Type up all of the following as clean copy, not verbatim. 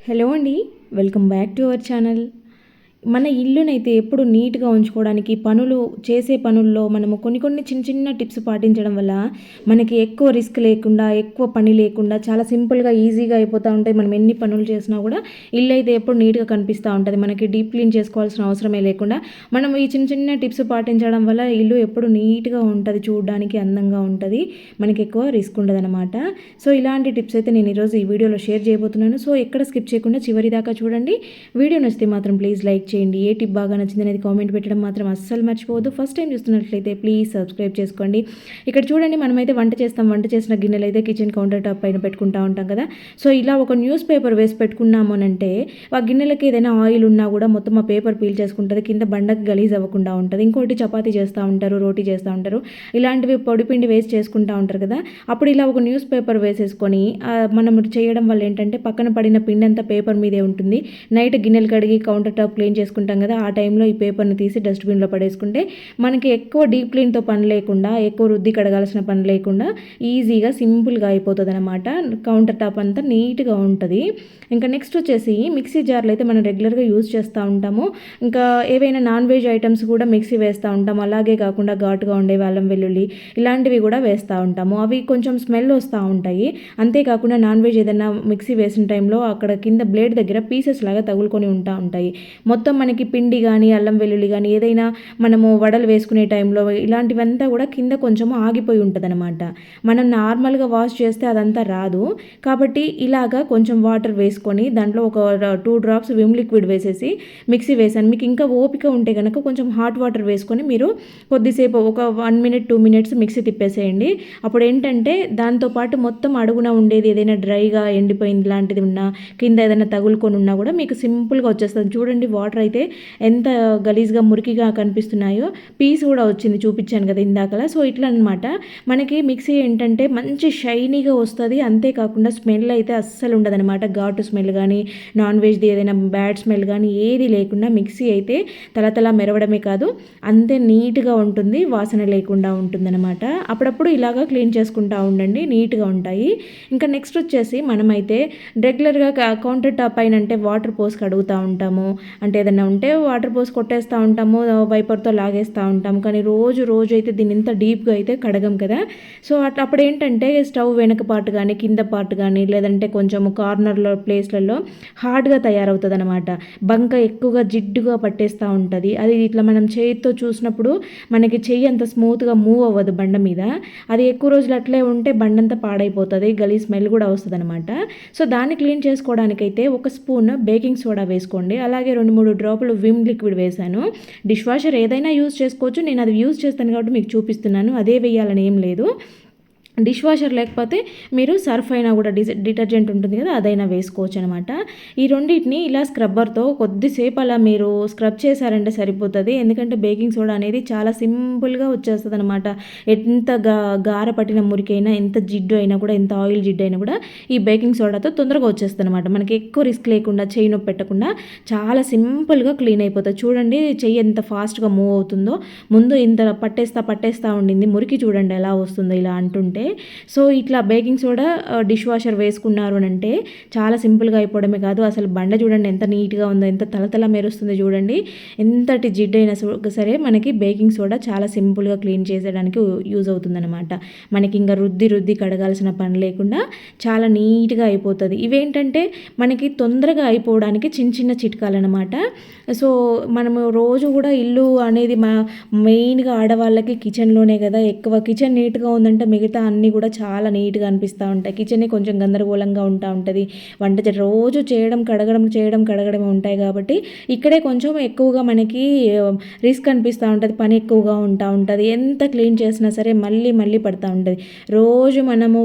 Hello అండి, welcome back to our channel. మన ఇల్లునైతే ఎప్పుడు నీట్గా ఉంచుకోవడానికి చేసే పనుల్లో మనము కొన్ని చిన్న చిన్న టిప్స్ పాటించడం వల్ల మనకి ఎక్కువ రిస్క్ లేకుండా, ఎక్కువ పని లేకుండా చాలా సింపుల్గా ఈజీగా అయిపోతూ ఉంటాయి. మనం ఎన్ని పనులు చేసినా కూడా ఇల్లు అయితే ఎప్పుడు నీట్గా కనిపిస్తూ ఉంటుంది. మనకి డీప్ క్లీన్ చేసుకోవాల్సిన అవసరమే లేకుండా మనం ఈ చిన్న చిన్న టిప్స్ పాటించడం వల్ల ఇల్లు ఎప్పుడు నీట్గా ఉంటుంది, చూడడానికి అందంగా ఉంటుంది, మనకి ఎక్కువ రిస్క్ ఉండదన్నమాట. సో ఇలాంటి టిప్స్ అయితే నేను ఈరోజు ఈ వీడియోలో షేర్ చేయబోతున్నాను. సో ఎక్కడ స్కిప్ చేయకుండా చివరి దాకా చూడండి. వీడియో నచ్చితే మాత్రం ప్లీజ్ లైక్ చేయండి. ఏ టిప్ బాగా నచ్చింది అనేది కామెంట్ పెట్టడం మాత్రం అస్సలు మర్చిపోవద్దు. ఫస్ట్ టైం చూస్తున్నట్లయితే ప్లీజ్ సబ్స్క్రైబ్ చేసుకోండి. ఇక్కడ చూడండి, మనమైతే వంట చేసిన గిన్నెలు అయితే కిచెన్ కౌంటర్ టాప్ పైన పెట్టుకుంటూ ఉంటాం కదా. సో ఇలా ఒక న్యూస్ పేపర్ వేసి పెట్టుకున్నాము అని అంటే ఆ గిన్నెలకి ఏదైనా ఆయిల్ ఉన్నా కూడా మొత్తం ఆ పేపర్ పీల్ చేసుకుంటుంది, కింద బండకి గలీజ్ అవ్వకుండా ఉంటుంది. ఇంకోటి చపాతీ చేస్తూ ఉంటారు, రోటీ చేస్తూ ఉంటారు, ఇలాంటివి పొడిపిండి వేసి చేసుకుంటూ ఉంటారు కదా. అప్పుడు ఇలా ఒక న్యూస్ పేపర్ వేసేసుకొని మనం చేయడం వల్ల ఏంటంటే పక్కన పడిన పిండి అంతా పేపర్ మీదే ఉంటుంది. నైట్ గిన్నెలు కడిగి కౌంటర్ టాప్ క్లీన్ చేసుకుంటాం కదా, ఆ టైంలో ఈ పేపర్ని తీసి డస్ట్బిన్లో పడేసుకుంటే మనకి ఎక్కువ డీప్ క్లీన్తో పని లేకుండా, ఎక్కువ రుద్ది కడగాల్సిన పని లేకుండా ఈజీగా సింపుల్గా అయిపోతుంది అనమాట. కౌంటర్ టాప్ అంతా నీట్గా ఉంటుంది. ఇంకా నెక్స్ట్ వచ్చేసి మిక్సీ జార్లు అయితే మనం రెగ్యులర్గా యూజ్ చేస్తూ ఉంటాము. ఇంకా ఏవైనా నాన్ వెజ్ ఐటమ్స్ కూడా మిక్సీ వేస్తూ ఉంటాము. అలాగే కాకుండా ఘాటుగా ఉండేవి అల్లం వెల్లుల్లి ఇలాంటివి కూడా వేస్తూ ఉంటాము. అవి కొంచెం స్మెల్ వస్తూ ఉంటాయి. అంతేకాకుండా నాన్ వెజ్ ఏదైనా మిక్సీ వేసిన టైంలో అక్కడ కింద బ్లేడ్ దగ్గర పీసెస్ లాగా తగులుకొని ఉంటాయి. మొత్తం మనకి పిండి కానీ అల్లం వెల్లుల్లి కానీ ఏదైనా మనము వడలు వేసుకునే టైంలో ఇలాంటివంతా కూడా కింద కొంచెం ఆగిపోయి ఉంటుంది అనమాట. మనం నార్మల్గా వాష్ చేస్తే అదంతా రాదు. కాబట్టి ఇలాగా కొంచెం వాటర్ వేసుకొని దాంట్లో ఒక 2 drops విమ్ లిక్విడ్ వేసేసి మిక్సీ వేసాను. మీకు ఇంకా ఓపిక ఉంటే కనుక కొంచెం హాట్ వాటర్ వేసుకొని మీరు కొద్దిసేపు ఒక 1 minute 2 minutes మిక్సీ తిప్పేసేయండి. అప్పుడు ఏంటంటే దాంతోపాటు మొత్తం అడుగున ఉండేది ఏదైనా డ్రైగా ఎండిపోయింది లాంటిది ఉన్నా, కింద ఏదైనా తగులుకొని ఉన్నా కూడా మీకు సింపుల్గా వచ్చేస్తుంది. చూడండి, వాటర్ అయితే ఎంత గలీజ్గా మురికిగా కనిపిస్తున్నాయో. పీస్ కూడా వచ్చింది, చూపించాను కదా ఇందాకలా. సో ఇట్లా అనమాట మనకి మిక్సీ ఏంటంటే మంచి షైనీగా వస్తుంది. అంతేకాకుండా స్మెల్ అయితే అస్సలు ఉండదనమాట. ఘాటు స్మెల్ కానీ, నాన్ వెజ్ది ఏదైనా బ్యాడ్ స్మెల్ కానీ ఏది లేకుండా మిక్సీ అయితే తలతల మెరవడమే కాదు, అంతే నీట్గా ఉంటుంది, వాసన లేకుండా ఉంటుందన్నమాట. అప్పుడప్పుడు ఇలాగా క్లీన్ చేసుకుంటూ ఉండండి, నీట్గా ఉంటాయి. ఇంకా నెక్స్ట్ వచ్చేసి మనమైతే రెగ్యులర్గా కౌంటర్ టాప్ పైన అంటే వాటర్ పోసి కడుగుతూ ఉంటాము. అంటే ఏదైనా ఉంటే వాటర్ పోసి కొట్టేస్తూ ఉంటాము, వైపర్తో లాగేస్తూ ఉంటాము. కానీ రోజు అయితే దీన్ని ఇంత డీప్గా అయితే కడగం కదా. సో అప్పుడు ఏంటంటే స్టవ్ వెనక పార్ట్ కానీ, కింద పార్ట్ కానీ, లేదంటే కొంచెం కార్నర్లో ప్లేస్లలో హార్డ్గా తయారవుతుంది అనమాట. బంక ఎక్కువగా జిడ్డుగా పట్టేస్తూ ఉంటుంది. అది ఇట్లా మనం చేతితో చూసినప్పుడు మనకి చెయ్యి అంత స్మూత్గా మూవ్ అవ్వదు బండ మీద. అది ఎక్కువ రోజులు అట్లే ఉంటే బండంతా పాడైపోతుంది, గలీ స్మెల్ కూడా వస్తుంది అనమాట. సో దాన్ని క్లీన్ చేసుకోవడానికైతే ఒక స్పూన్ బేకింగ్ సోడా వేసుకోండి. అలాగే 2-3 డ్రాపులు విమ్ లిక్విడ్ వేశాను. డిష్ వాషర్ ఏదైనా యూజ్ చేసుకోవచ్చు, నేను అది యూజ్ చేస్తాను కాబట్టి మీకు చూపిస్తున్నాను. అదే వేయాలని ఏం లేదు. డిష్ వాషర్ లేకపోతే మీరు సర్ఫ్ అయినా కూడా డిటర్జెంట్ ఉంటుంది కదా, అదైనా వేసుకోవచ్చు అనమాట. ఈ రెండింటిని ఇలా స్క్రబ్బర్తో కొద్దిసేపు అలా మీరు స్క్రబ్ చేశారంటే సరిపోతుంది. ఎందుకంటే బేకింగ్ సోడా అనేది చాలా సింపుల్గా వచ్చేస్తుంది అనమాట. ఎంత గార పట్టిన మురికైనా, ఎంత జిడ్డు అయినా కూడా, ఎంత ఆయిల్ జిడ్డు అయినా కూడా ఈ బేకింగ్ సోడాతో తొందరగా వచ్చేస్తుంది అనమాట. మనకి ఎక్కువ రిస్క్ లేకుండా, చెయ్యి నొప్పి పెట్టకుండా చాలా సింపుల్గా క్లీన్ అయిపోతుంది. చూడండి చెయ్యి ఎంత ఫాస్ట్గా మూవ్ అవుతుందో. ముందు ఇంత పట్టేస్తా ఉండింది, మురికి చూడండి ఎలా వస్తుందో ఇలా అంటుంటే. సో ఇట్లా బేకింగ్ సోడా డిష్ వాషర్ వేసుకున్నారు అని అంటే చాలా సింపుల్గా అయిపోవడమే కాదు, అసలు బండ చూడండి ఎంత నీట్గా ఉందో, ఎంత తలతల మెరుస్తుందో చూడండి. ఎంతటి జిడ్డు అయినా సరే మనకి బేకింగ్ సోడా చాలా సింపుల్గా క్లీన్ చేసేయడానికి యూజ్ అవుతుందన్నమాట. మనకి ఇంకా రుద్ది కడగాల్సిన పని లేకుండా చాలా నీట్గా అయిపోతుంది. ఇవేంటంటే మనకి తొందరగా అయిపోవడానికి చిన్న చిట్కాలు అనమాట. సో మనము రోజు కూడా ఇల్లు అనేది మెయిన్గా ఆడవాళ్ళకి కిచెన్లోనే కదా ఎక్కువ. కిచెన్ నీట్గా ఉందంటే మిగతా అన్నీ కూడా చాలా నీట్గా అనిపిస్తూ ఉంటాయి. కిచెనే కొంచెం గందరగోళంగా ఉంటుంది. వంట రోజు కడగడం ఉంటాయి కాబట్టి ఇక్కడే కొంచెం ఎక్కువగా మనకి రిస్క్ అనిపిస్తూ ఉంటుంది, పని ఎక్కువగా ఉంటుంది. ఎంత క్లీన్ చేసినా సరే మళ్ళీ పడుతూ ఉంటుంది. రోజు మనము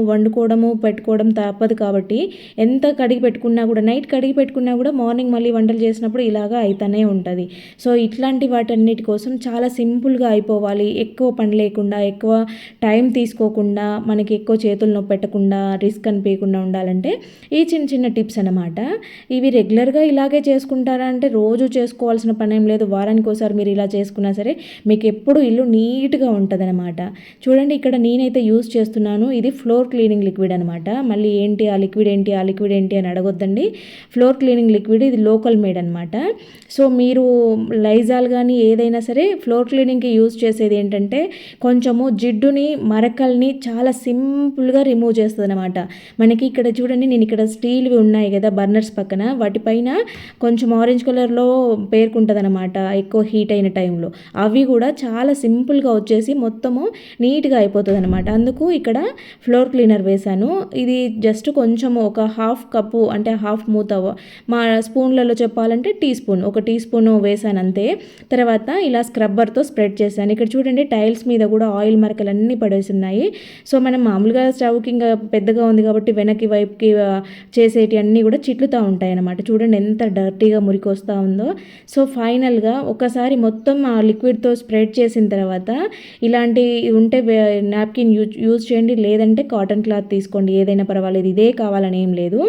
పెట్టుకోవడం తప్పదు కాబట్టి ఎంత కడిగి పెట్టుకున్నా కూడా, నైట్ కడిగి పెట్టుకున్నా కూడా మార్నింగ్ మళ్ళీ వంటలు చేసినప్పుడు ఇలాగా అయితేనే ఉంటుంది. సో ఇట్లాంటి వాటన్నిటి కోసం చాలా సింపుల్గా అయిపోవాలి, ఎక్కువ పని లేకుండా, ఎక్కువ టైం తీసుకోకుండా, మనకి ఎక్కువ చేతులు నొప్పి పెట్టకుండా రిస్క్ అనిపించకుండా ఉండాలంటే ఈ చిన్న చిన్న టిప్స్ అనమాట. ఇవి రెగ్యులర్గా ఇలాగే చేసుకుంటారా అంటే రోజు చేసుకోవాల్సిన పని ఏం లేదు. వారానికి ఒకసారి మీరు ఇలా చేసుకున్నా సరే మీకు ఎప్పుడు ఇల్లు నీట్గా ఉంటుంది అనమాట. చూడండి ఇక్కడ నేనైతే యూస్ చేస్తున్నాను. ఇది ఫ్లోర్ క్లీనింగ్ లిక్విడ్ అనమాట. మళ్ళీ ఏంటి ఆ లిక్విడ్ ఏంటి అని అడగొద్దండి. ఫ్లోర్ క్లీనింగ్ లిక్విడ్ ఇది లోకల్ మేడ్ అనమాట. సో మీరు లైజాల్ కానీ ఏదైనా సరే ఫ్లోర్ క్లీనింగ్కి యూజ్ చేసేది ఏంటంటే కొంచెము జిడ్డుని మరకల్ని చాలా సింపుల్గా రిమూవ్ చేస్తుంది అనమాట. మనకి ఇక్కడ చూడండి నేను ఇక్కడ స్టీల్వి ఉన్నాయి కదా బర్నర్స్ పక్కన, వాటిపైన కొంచెం ఆరెంజ్ కలర్లో పేర్కొంటుంది అనమాట ఎక్కువ హీట్ అయిన టైంలో. అవి కూడా చాలా సింపుల్గా వచ్చేసి మొత్తము నీట్గా అయిపోతుంది అనమాట. అందుకు ఇక్కడ ఫ్లోర్ క్లీనర్ వేశాను. ఇది జస్ట్ కొంచెం ఒక హాఫ్ కప్పు అంటే హాఫ్ మూత, మా స్పూన్లలో చెప్పాలంటే ఒక టీ స్పూన్ వేసాను అంతే. తర్వాత ఇలా స్క్రబ్బర్తో స్ప్రెడ్ చేశాను. ఇక్కడ చూడండి టైల్స్ మీద కూడా ఆయిల్ మరకలు అన్నీ పడేసి ఉన్నాయి. సో మనం మామూలుగా స్టవ్కి ఇంకా పెద్దగా ఉంది కాబట్టి వెనక్కి వైపుకి చేసేటి అన్నీ కూడా చిట్లుతూ ఉంటాయి అన్నమాట. చూడండి ఎంత డర్టీగా మురికి వస్తూ ఉందో. సో ఫైనల్గా ఒకసారి మొత్తం ఆ లిక్విడ్తో స్ప్రెడ్ చేసిన తర్వాత ఇలాంటి ఉంటే నాప్కిన్ యూజ్ చేయండి, లేదంటే కాటన్ క్లాత్ తీసుకోండి, ఏదైనా పర్వాలేదు, ఇదే కావాలని ఏం లేదు.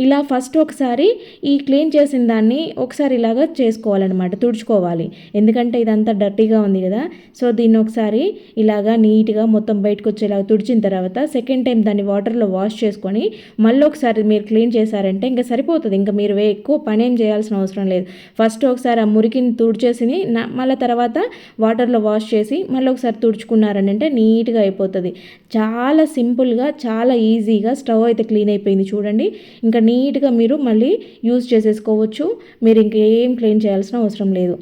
ఇలా ఫస్ట్ ఒకసారి ఈ క్లీన్ చేసిన దాన్ని ఒకసారి ఇలాగా చేసుకోవాలన్నమాట, తుడుచుకోవాలి. ఎందుకంటే ఇదంతా డర్టీగా ఉంది కదా. సో దీన్ని ఒకసారి ఇలాగా నీట్గా మొత్తం బయటకు వచ్చేలాగా తుడిచిన తర్వాత సెకండ్ టైం దాన్ని వాటర్లో వాష్ చేసుకొని మళ్ళీ ఒకసారి మీరు క్లీన్ చేశారంటే ఇంకా సరిపోతుంది. ఇంకా మీరు ఎక్కువ పని ఏం చేయాల్సిన అవసరం లేదు. ఫస్ట్ ఒకసారి ఆ మురికిని తుడిచేసి మళ్ళీ తర్వాత వాటర్లో వాష్ చేసి మళ్ళీ ఒకసారి తుడుచుకున్నారని అంటే నీట్గా అయిపోతుంది. చాలా సింపుల్గా చాలా ఈజీగా స్టవ్ అయితే క్లీన్ అయిపోయింది చూడండి. ఇంకా నీట్గా మీరు మళ్ళీ యూజ్ చేసేసుకోవచ్చు. మీరు ఇంకేం క్లీన్ చేయాల్సిన అవసరం లేదు.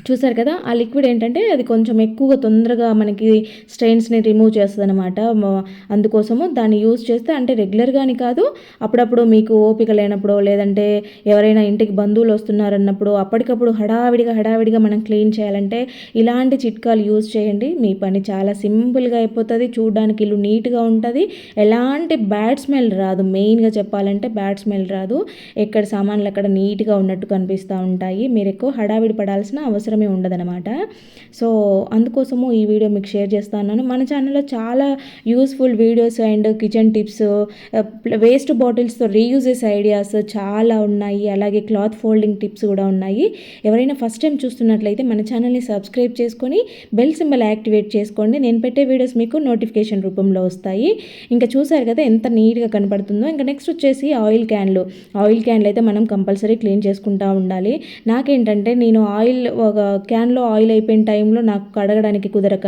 చూసారు కదా ఆ లిక్విడ్ ఏంటంటే అది కొంచెం ఎక్కువగా తొందరగా మనకి స్టెయిన్స్ని రిమూవ్ చేస్తుంది అనమాట. అందుకోసము దాన్ని యూజ్ చేస్తే అంటే రెగ్యులర్గాని కాదు, అప్పుడప్పుడు మీకు ఓపిక లేనప్పుడు లేదంటే ఎవరైనా ఇంటికి బంధువులు వస్తున్నారన్నప్పుడు అప్పటికప్పుడు హడావిడిగా మనం క్లీన్ చేయాలంటే ఇలాంటి చిట్కాలు యూజ్ చేయండి. మీ పని చాలా సింపుల్గా అయిపోతుంది. చూడడానికి ఇల్లు నీట్గా ఉంటుంది. ఎలాంటి బ్యాడ్ స్మెల్ రాదు. మెయిన్గా చెప్పాలంటే బ్యాడ్ స్మెల్ రాదు. ఎక్కడ సామాన్లు అక్కడ నీట్గా ఉన్నట్టు కనిపిస్తూ ఉంటాయి. మీరు ఎక్కువ హడావిడి పడాల్సిన అవసరమే ఉండదన్నమాట. సో అందుకోసము ఈ వీడియో మీకు షేర్ చేస్తున్నాను. మన ఛానల్లో చాలా useful videos and kitchen tips, waste బాటిల్స్తో రీయూజెస్ ఐడియాస్ చాలా ఉన్నాయి. అలాగే క్లాత్ ఫోల్డింగ్ టిప్స్ కూడా ఉన్నాయి. ఎవరైనా ఫస్ట్ టైం చూస్తున్నట్లయితే మన ఛానల్ని సబ్స్క్రైబ్ చేసుకొని బెల్ సింబల్ యాక్టివేట్ చేసుకోండి. నేను పెట్టే వీడియోస్ మీకు నోటిఫికేషన్ రూపంలో వస్తాయి. ఇంకా చూసారు కదా ఎంత నీట్గా కనపడుతుందో. ఇంకా నెక్స్ట్ వచ్చేసి ఆయిల్ క్యాన్లు అయితే మనం కంపల్సరీ క్లీన్ చేసుకుంటూ ఉండాలి. నాకేంటంటే నేను ఆయిల్ ఒక క్యాన్లో ఆయిల్ అయిపోయిన టైంలో నాకు కడగడానికి కుదరక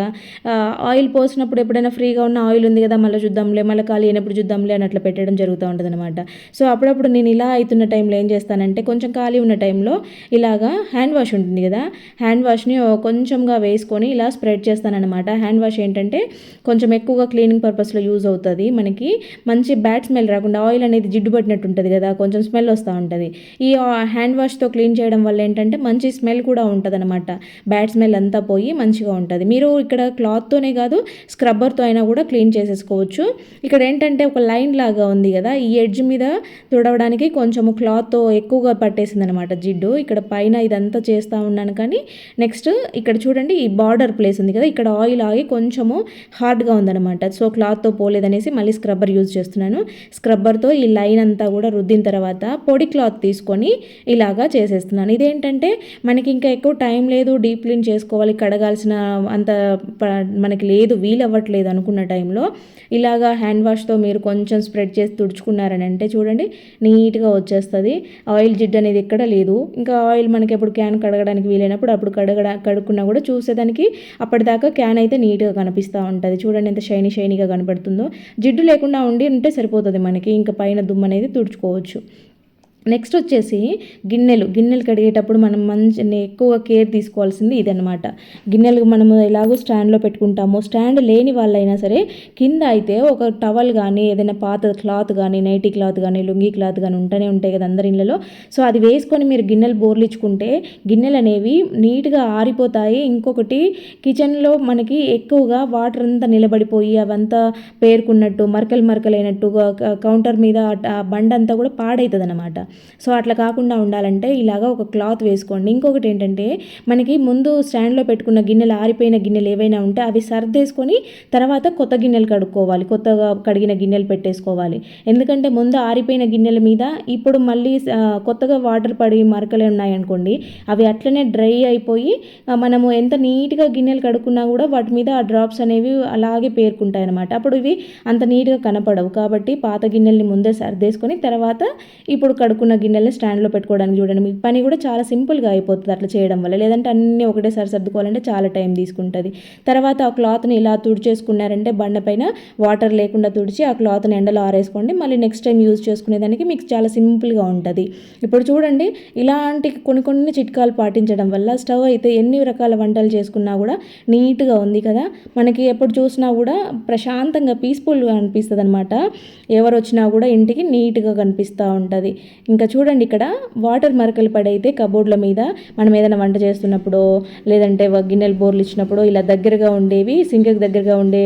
ఆయిల్ పోసినప్పుడు ఎప్పుడైనా ఫ్రీగా ఉన్న ఆయిల్ ఉంది కదా మళ్ళీ చూద్దాంలే, మళ్ళీ ఖాళీ అయినప్పుడు చూద్దాంలే అని అట్లా పెట్టడం జరుగుతూ ఉంటుంది అనమాట. సో అప్పుడప్పుడు నేను ఇలా అవుతున్న టైంలో ఏం చేస్తానంటే కొంచెం ఖాళీ ఉన్న టైంలో ఇలాగా హ్యాండ్ వాష్ ఉంటుంది కదా, హ్యాండ్ వాష్ని కొంచెంగా వేసుకొని ఇలా స్ప్రెడ్ చేస్తానన్నమాట. హ్యాండ్ వాష్ ఏంటంటే కొంచెం ఎక్కువగా క్లీనింగ్ పర్పస్లో యూజ్ అవుతుంది. మనకి మంచి బ్యాడ్ స్మెల్ రాకుండా, ఆయిల్ అనేది జిడ్డు పట్టినట్టు ఉంటుంది కదా, కొంచెం స్మెల్ వస్తూ ఉంటుంది. ఈ హ్యాండ్ వాష్తో క్లీన్ చేయడం వల్ల ఏంటంటే మంచి స్మెల్ కూడా ఉంటుంది అనమాట. బ్యాడ్ స్మెల్ అంతా పోయి మంచిగా ఉంటుంది. మీరు ఇక్కడ క్లాత్తోనే కాదు స్క్రబ్బర్తో అయినా కూడా క్లీన్ చేసేసుకోవచ్చు. ఇక్కడ ఏంటంటే ఒక లైన్ లాగా ఉంది కదా, ఈ ఎడ్జ్ మీద తుడవడానికి కొంచెము క్లాత్తో ఎక్కువగా పట్టేసింది అనమాట జిడ్డు. ఇక్కడ పైన ఇదంతా చేస్తూ ఉన్నాను కానీ నెక్స్ట్ ఇక్కడ చూడండి ఈ బార్డర్ ప్లేస్ ఉంది కదా, ఇక్కడ ఆయిల్ ఆగి కొంచెము హార్డ్గా ఉందన్నమాట. సో క్లాత్తో పోలేదనేసి మళ్ళీ స్క్రబ్బర్ యూజ్ చేస్తున్నాను. స్క్రబ్బర్తో ఈ లైన్ అంతా కూడా రుద్దిన తర్వాత పొడి క్లాత్ తీసుకొని ఇలాగా చేసేస్తున్నాను. ఇదేంటంటే మనకి ఇంకా ఎక్కువ టైం లేదు, డీప్ క్లీన్ చేసుకోవాలి, కడగాల్సిన అంత మనకి లేదు, వీలు అవ్వట్లేదు అనుకున్న టైంలో ఇలాగా హ్యాండ్ వాష్తో మీరు కొంచెం స్ప్రెడ్ చేసి తుడుచుకున్నారని అంటే చూడండి నీట్గా వచ్చేస్తుంది. ఆయిల్ జిడ్డు అనేది ఎక్కడ లేదు. ఇంకా ఆయిల్ మనకి ఎప్పుడు క్యాన్ కడగడానికి వీలైనప్పుడు అప్పుడు కడుక్కున్నా కూడా చూసేదానికి అప్పటిదాకా క్యాన్ అయితే నీట్గా కనిపిస్తూ ఉంటుంది. చూడండి ఎంత షైనీగా కనపడుతుందో. జిడ్డు లేకుండా ఉంటే సరిపోతుంది మనకి. ఇంకా పైన దుమ్ము అనేది తుడుచుకోవచ్చు. నెక్స్ట్ వచ్చేసి గిన్నెలు కడిగేటప్పుడు మనం ఎక్కువ కేర్ తీసుకోవాల్సింది ఇదన్నమాట. గిన్నెలు మనము ఎలాగో స్టాండ్లో పెట్టుకుంటాము. స్టాండ్ లేని వాళ్ళైనా సరే కింద అయితే ఒక టవల్ కానీ ఏదైనా పాత క్లాత్ కానీ, నైటీ క్లాత్ కానీ, లుంగీ క్లాత్ కానీ ఉంటాయి కదా అందరి ఇళ్ళలో. సో అది వేసుకొని మీరు గిన్నెలు బోర్లించుకుంటే గిన్నెలు అనేవి నీట్గా ఆరిపోతాయి. ఇంకొకటి కిచెన్లో మనకి ఎక్కువగా వాటర్ అంతా నిలబడిపోయి అవంతా పేరుకున్నట్టు మరకలైనట్టుగా కౌంటర్ మీద బండ అంతా కూడా పాడవుతుంది అనమాట. సో అట్లా కాకుండా ఉండాలంటే ఇలాగా ఒక క్లాత్ వేసుకోండి. ఇంకొకటి ఏంటంటే మనకి ముందు స్టాండ్లో పెట్టుకున్న గిన్నెలు, ఆరిపోయిన గిన్నెలు ఏవైనా ఉంటే అవి సర్దేసుకొని తర్వాత కొత్త గిన్నెలు కడుక్కోవాలి, కొత్తగా కడిగిన గిన్నెలు పెట్టేసుకోవాలి. ఎందుకంటే ముందు ఆరిపోయిన గిన్నెల మీద ఇప్పుడు మళ్ళీ కొత్తగా వాటర్ పడి మరకలు ఉన్నాయనుకోండి, అవి అట్లనే డ్రై అయిపోయి మనము ఎంత నీట్గా గిన్నెలు కడుక్కున్నా కూడా వాటి మీద ఆ డ్రాప్స్ అనేవి అలాగే పేరుకుంటాయి అనమాట. అప్పుడు ఇవి అంత నీట్గా కనపడవు. కాబట్టి పాత గిన్నెల్ని ముందే సర్దేసుకొని తర్వాత ఇప్పుడు కడుక్కున్న గిన్నెల్ని స్టాండ్లో పెట్టుకోవడానికి చూడండి. మీ పని కూడా చాలా సింపుల్గా అయిపోతుంది అట్లా చేయడం వల్ల. లేదంటే అన్నీ ఒకటేసారి సర్దుకోవాలంటే చాలా టైం తీసుకుంటుంది. తర్వాత ఆ క్లాత్ని ఇలా తుడిచేసుకున్నారంటే బండ పైన వాటర్ లేకుండా తుడిచి ఆ క్లాత్ని ఎండలో ఆరేసుకోండి. మళ్ళీ నెక్స్ట్ టైం యూజ్ చేసుకునేదానికి మీకు చాలా సింపుల్గా ఉంటుంది. ఇప్పుడు చూడండి, ఇలాంటి కొన్ని చిట్కాలు పాటించడం వల్ల స్టవ్ అయితే ఎన్ని రకాల వంటలు చేసుకున్నా కూడా నీట్గా ఉంది కదా. మనకి ఎప్పుడు చూసినా కూడా ప్రశాంతంగా పీస్ఫుల్గా అనిపిస్తుంది అనమాట. ఎవరు వచ్చినా కూడా ఇంటికి నీట్గా కనిపిస్తూ ఉంటుంది. ఇంకా చూడండి, ఇక్కడ వాటర్ మరకలు పడైతే కబోర్డ్ల మీద మనం ఏదైనా వంట చేస్తున్నప్పుడు లేదంటే గిన్నెలు బోర్లు ఇచ్చినప్పుడు ఇలా దగ్గరగా ఉండేవి, సింక్కి దగ్గరగా ఉండే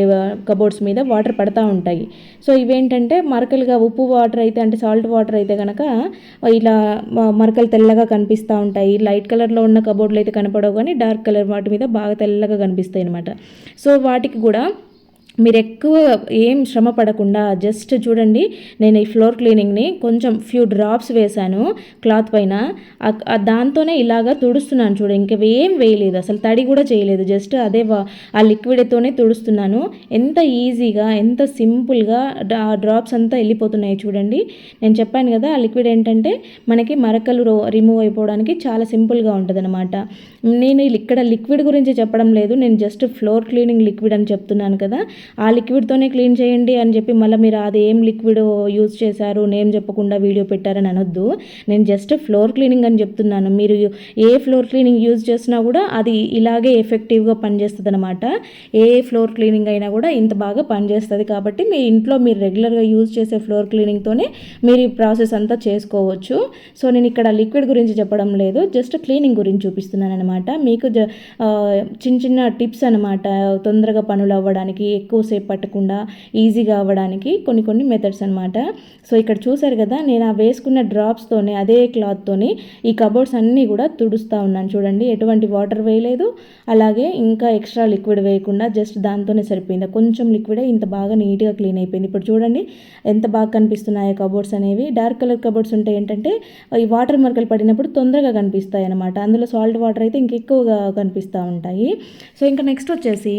కబోర్డ్స్ మీద వాటర్ పడతా ఉంటాయి. సో ఇవేంటంటే మరకలుగా, ఉప్పు వాటర్ అయితే అంటే సాల్ట్ వాటర్ అయితే కనుక ఇలా మరకలు తెల్లగా కనిపిస్తూ ఉంటాయి. లైట్ కలర్లో ఉన్న కబోర్డ్లు అయితే కనపడవు, కానీ డార్క్ కలర్ వాటి మీద బాగా తెల్లగా కనిపిస్తాయి అనమాట. సో వాటికి కూడా మీరు ఎక్కువ ఏం శ్రమ పడకుండా జస్ట్ చూడండి, నేను ఈ ఫ్లోర్ క్లీనింగ్ని కొంచెం ఫ్యూ డ్రాప్స్ వేశాను క్లాత్ పైన, దాంతోనే ఇలాగా తుడుస్తున్నాను చూడండి. ఇంకేం వేయలేదు, అసలు తడి కూడా చేయలేదు, జస్ట్ అదే ఆ లిక్విడ్తోనే తుడుస్తున్నాను. ఎంత ఈజీగా, ఎంత సింపుల్గా ఆ డ్రాప్స్ అంతా వెళ్ళిపోతున్నాయి చూడండి. నేను చెప్పాను కదా, ఆ లిక్విడ్ ఏంటంటే మనకి మరకలు రిమూవ్ అయిపోవడానికి చాలా సింపుల్గా ఉంటుంది అనమాట. నేను ఇక్కడ లిక్విడ్ గురించి చెప్పడం లేదు, నేను జస్ట్ ఫ్లోర్ క్లీనింగ్ లిక్విడ్ అని చెప్తున్నాను కదా. ఆ లిక్విడ్తోనే క్లీన్ చేయండి అని చెప్పి మళ్ళీ మీరు అది ఏం లిక్విడ్ యూజ్ చేశారు నేమ్ చెప్పకుండా వీడియో పెట్టారని అనొద్దు. నేను జస్ట్ ఫ్లోర్ క్లీనింగ్ అని చెప్తున్నాను. మీరు ఏ ఫ్లోర్ క్లీనింగ్ యూజ్ చేసినా కూడా అది ఇలాగే ఎఫెక్టివ్గా పనిచేస్తుంది అనమాట. ఏ ఫ్లోర్ క్లీనింగ్ అయినా కూడా ఇంత బాగా పనిచేస్తుంది. కాబట్టి మీ ఇంట్లో మీరు రెగ్యులర్గా యూజ్ చేసే ఫ్లోర్ క్లీనింగ్తోనే మీరు ఈ ప్రాసెస్ అంతా చేసుకోవచ్చు. సో నేను ఇక్కడ లిక్విడ్ గురించి చెప్పడం లేదు, జస్ట్ క్లీనింగ్ గురించి చూపిస్తున్నాను అనమాట. మీకు చిన్న టిప్స్ అనమాట, తొందరగా పనులు అవ్వడానికి, ఎక్కువసేపు పట్టకుండా ఈజీగా అవ్వడానికి కొన్ని మెథడ్స్ అనమాట. సో ఇక్కడ చూసారు కదా, నేను ఆ వేసుకున్న డ్రాప్స్తోనే అదే క్లాత్తోని ఈ కబోర్డ్స్ అన్నీ కూడా తుడుస్తూ ఉన్నాను చూడండి. ఎటువంటి వాటర్ వేయలేదు, అలాగే ఇంకా ఎక్స్ట్రా లిక్విడ్ వేయకుండా జస్ట్ దాంతోనే సరిపోయింది. కొంచెం లిక్విడే ఇంత బాగా నీట్గా క్లీన్ అయిపోయింది. ఇప్పుడు చూడండి ఎంత బాగా కనిపిస్తున్నాయి కబోర్డ్స్ అనేవి. డార్క్ కలర్ కబోర్డ్స్ ఉంటే ఏంటంటే ఈ వాటర్ మరకలు పడినప్పుడు తొందరగా కనిపిస్తాయి అనమాట. అందులో సాల్ట్ వాటర్ అయితే ఇంకెక్కువగా కనిపిస్తూ ఉంటాయి. సో ఇంకా నెక్స్ట్ వచ్చేసి,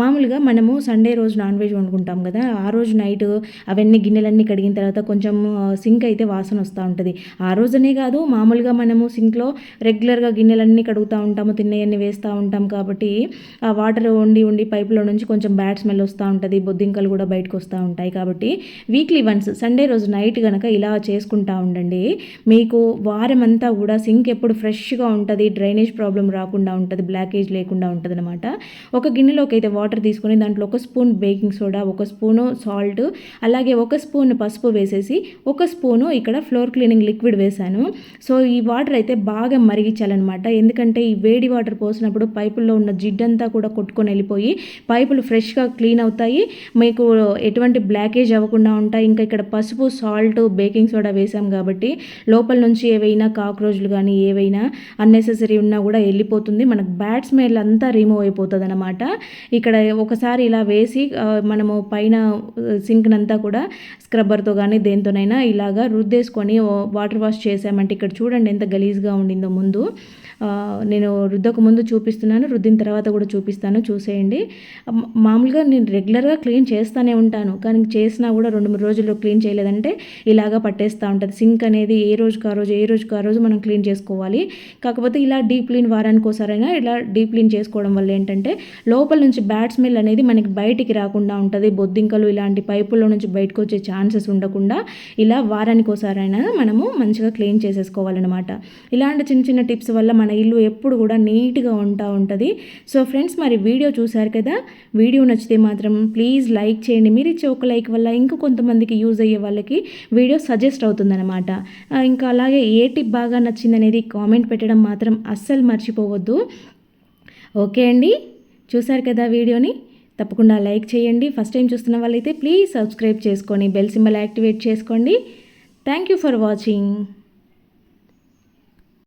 మామూలుగా మనము సండే రోజు నాన్ వెజ్ వండుకుంటాం కదా, ఆ రోజు నైట్ అవన్నీ గిన్నెలన్నీ కడిగిన తర్వాత కొంచెం సింక్ అయితే వాసన వస్తూ ఉంటుంది. ఆ రోజునే కాదు, మామూలుగా మనము సింక్లో రెగ్యులర్గా గిన్నెలన్నీ కడుగుతూ ఉంటాము, తిన్నవన్నీ వేస్తూ ఉంటాం. కాబట్టి ఆ వాటర్ ఉండి పైపులో నుంచి కొంచెం బ్యాడ్ స్మెల్ వస్తూ ఉంటుంది, బొద్దింకలు కూడా బయటకు వస్తూ ఉంటాయి. కాబట్టి వీక్లీ వన్స్ సండే రోజు నైట్ కనుక ఇలా చేసుకుంటూ ఉండండి. మీకు వారం అంతా కూడా సింక్ ఎప్పుడు ఫ్రెష్గా ఉంటుంది, డ్రైనేజ్ ప్రాబ్లం రాకుండా ఉంటుంది, బ్లాకేజ్ లేకుండా ఉంటుంది అనమాట. ఒక గిన్నెలోకి అయితే వాటర్ తీసుకొని దాంట్లో ఒక స్పూన్ బేకింగ్ సోడా, ఒక స్పూను సాల్ట్, అలాగే ఒక స్పూన్ పసుపు వేసేసి ఒక స్పూను ఇక్కడ ఫ్లోర్ క్లీనింగ్ లిక్విడ్ వేశాను. సో ఈ వాటర్ అయితే బాగా మరిగించాలన్నమాట. ఎందుకంటే ఈ వేడి వాటర్ పోసినప్పుడు పైపుల్లో ఉన్న జిడ్డంతా కూడా కొట్టుకొని వెళ్ళిపోయి పైపులు ఫ్రెష్గా క్లీన్ అవుతాయి, మీకు ఎటువంటి బ్లాకేజ్ అవ్వకుండా ఉంటాయి. ఇంకా ఇక్కడ పసుపు, సాల్ట్, బేకింగ్ సోడా వేసాం కాబట్టి లోపల నుంచి ఏవైనా కాక్రోచ్లు కానీ ఏవైనా అన్నెసెసరీ ఉన్నా కూడా వెళ్ళిపోతుంది, మనకు బ్యాడ్ స్మెల్ అంతా రిమూవ్ అయిపోతుంది అనమాట. ఇక్కడ ఒకసారి ఇలా వేసి మనము పైన సింక్నంతా కూడా స్క్రబ్బర్తో కానీ దేంతోనైనా ఇలాగా రుద్దేసుకొని వాటర్ వాష్ చేసామంటే ఇక్కడ చూడండి ఎంత గలీజ్గా ఉండిందో. ముందు నేను రుద్దకు ముందు చూపిస్తున్నాను, రుద్దిన తర్వాత కూడా చూపిస్తాను, చూసేయండి. మామూలుగా నేను రెగ్యులర్గా క్లీన్ చేస్తూనే ఉంటాను, కానీ చేసినా కూడా 2-3 రోజుల్లో క్లీన్ చేయలేదంటే ఇలాగా పట్టేస్తూ ఉంటుంది. సింక్ అనేది ఏ రోజుకి ఆ రోజు మనం క్లీన్ చేసుకోవాలి. కాకపోతే ఇలా డీప్ క్లీన్ వారానికి ఒకసారైనా ఇలా డీప్ క్లీన్ చేసుకోవడం వల్ల ఏంటంటే లోపల నుంచి బ్యాడ్ స్మెల్ అనేది మనకి బయటికి రాకుండా ఉంటుంది. బొద్దింకలు ఇలాంటి పైపుల్లో నుంచి బయటకు వచ్చే ఛాన్సెస్ ఉండకుండా ఇలా వారానికి ఒకసారైనా మనము మంచిగా క్లీన్ చేసేసుకోవాలన్నమాట. ఇలాంటి చిన్న టిప్స్ వల్ల మన ఇల్లు ఎప్పుడు కూడా నీట్గా ఉంటుంది. సో ఫ్రెండ్స్, మరి వీడియో చూశారు కదా, వీడియో నచ్చితే మాత్రం ప్లీజ్ లైక్ చేయండి. మీరు ఇచ్చే ఒక లైక్ వల్ల ఇంకా కొంతమందికి యూజ్ అయ్యే వాళ్ళకి వీడియో సజెస్ట్ అవుతుందన్నమాట. ఇంకా అలాగే ఏ టిప్ బాగా నచ్చిందనేది కామెంట్ పెట్టడం మాత్రం అస్సలు మర్చిపోవద్దు. ఓకే అండి, చూశారు కదా వీడియోని, తప్పకుండా లైక్ చేయండి. ఫస్ట్ టైం చూస్తున్న వాళ్ళైతే ప్లీజ్ సబ్స్క్రైబ్ చేసుకొని బెల్ సింబల్ యాక్టివేట్ చేసుకోండి. Thank you for watching.